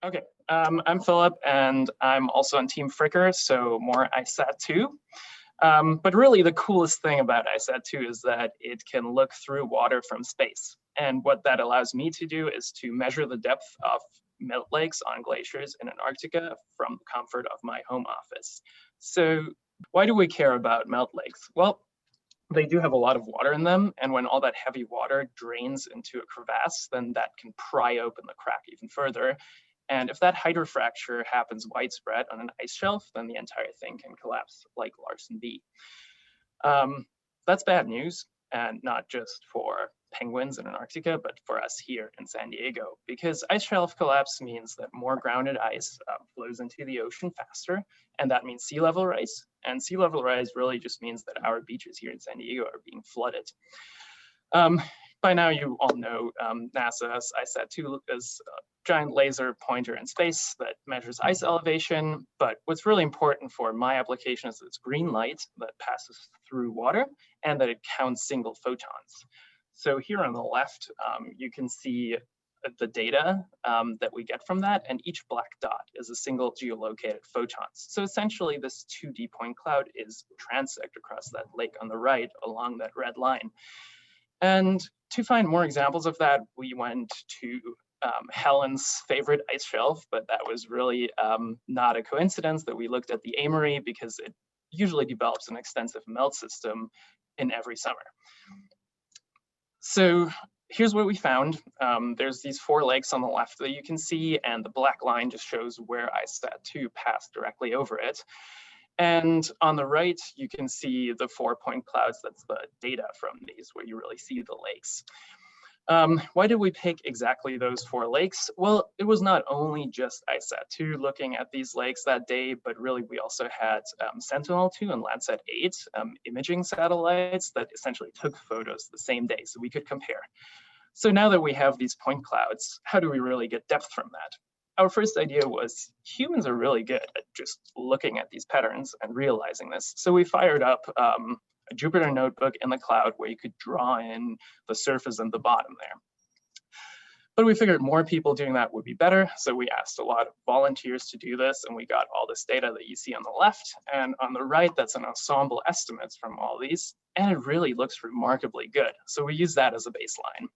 Okay, I'm Philip, and I'm also on Team Fricker, so more ICESat-2. But really the coolest thing about ICESat-2 is that it can look through water from space. And what that allows me to do is to measure the depth of melt lakes on glaciers in Antarctica from the comfort of my home office. So why do we care about melt lakes? Well, they do have a lot of water in them, and when all that heavy water drains into a crevasse, then that can pry open the crack even further. And if that hydrofracture happens widespread on an ice shelf, then the entire thing can collapse like Larsen B. That's bad news, and not just for penguins in Antarctica, but for us here in San Diego, because ice shelf collapse means that more grounded ice flows into the ocean faster, and that means sea level rise. And sea level rise really just means that our beaches here in San Diego are being flooded. By now, you all know NASA's ICESat-2 is a giant laser pointer in space that measures ice elevation. But what's really important for my application is it's green light that passes through water and that it counts single photons. So here on the left, you can see the data that we get from that, and each black dot is a single geolocated photons. So essentially, this 2D point cloud is transect across that lake on the right along that red line. And to find more examples of that, we went to Helen's favorite ice shelf, but that was really not a coincidence that we looked at the Amory, because it usually develops an extensive melt system in every summer. So here's what we found. There's these 4 lakes on the left that you can see, and the black line just shows where ICESat-2 passed directly over it. And on the right, you can see the 4-point clouds. That's the data from these, where you really see the lakes. Why did we pick exactly those 4 lakes? Well, it was not only just ICESat-2 looking at these lakes that day, but really we also had Sentinel-2 and Landsat-8 imaging satellites that essentially took photos the same day, so we could compare. So now that we have these point clouds, how do we really get depth from that? Our first idea was humans are really good at just looking at these patterns and realizing this. So we fired up a Jupyter notebook in the cloud where you could draw in the surface and the bottom there. But we figured more people doing that would be better. So we asked a lot of volunteers to do this, and we got all this data that you see on the left. And on the right, that's an ensemble estimates from all these. And it really looks remarkably good. So we use that as a baseline.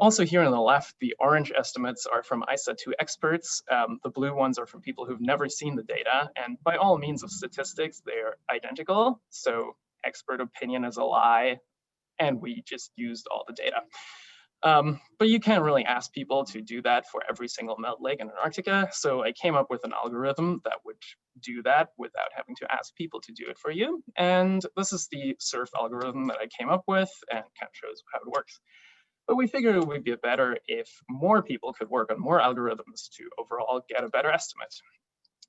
Also here on the left, the orange estimates are from ICESat-2 experts. The blue ones are from people who've never seen the data. And by all means of statistics, they're identical. So expert opinion is a lie, and we just used all the data. But you can't really ask people to do that for every single melt lake in Antarctica. So I came up with an algorithm that would do that without having to ask people to do it for you. And this is the SURF algorithm that I came up with, and kind of shows how it works. But we figured it would be better if more people could work on more algorithms to overall get a better estimate.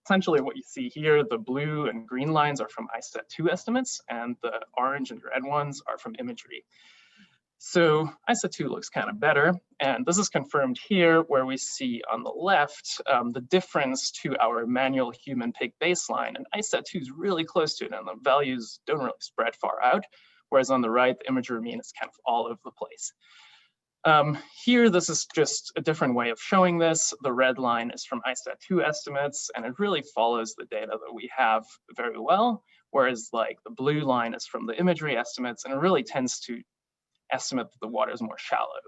Essentially what you see here, the blue and green lines are from ICESat-2 estimates, and the orange and red ones are from imagery. So ICESat-2 looks kind of better, and this is confirmed here where we see on the left the difference to our manual human pig baseline, and ICESat-2 is really close to it, and the values don't really spread far out, whereas on the right, the imagery mean is kind of all over the place. Here, this is just a different way of showing this. The red line is from ICESat-2 estimates, and it really follows the data that we have very well, whereas like the blue line is from the imagery estimates, and it really tends to estimate that the water is more shallow.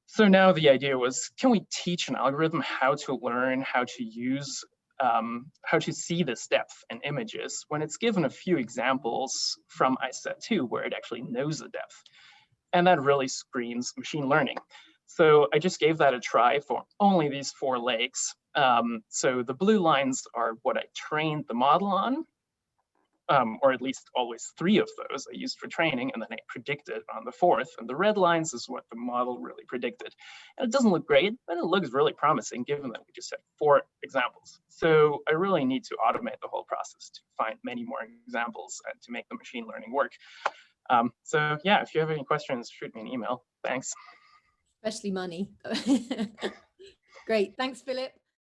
So now the idea was, can we teach an algorithm how to learn how to use, how to see this depth in images when it's given a few examples from ICESat-2 where it actually knows the depth? And that really screams machine learning. So I just gave that a try for only these 4 lakes. So the blue lines are what I trained the model on, or at least always 3 of those I used for training, and then I predicted on the 4th. And the red lines is what the model really predicted. And it doesn't look great, but it looks really promising given that we just had 4 examples. So I really need to automate the whole process to find many more examples and to make the machine learning work. So yeah, if you have any questions, shoot me an email. Thanks. Especially money. Great. Thanks, Philip.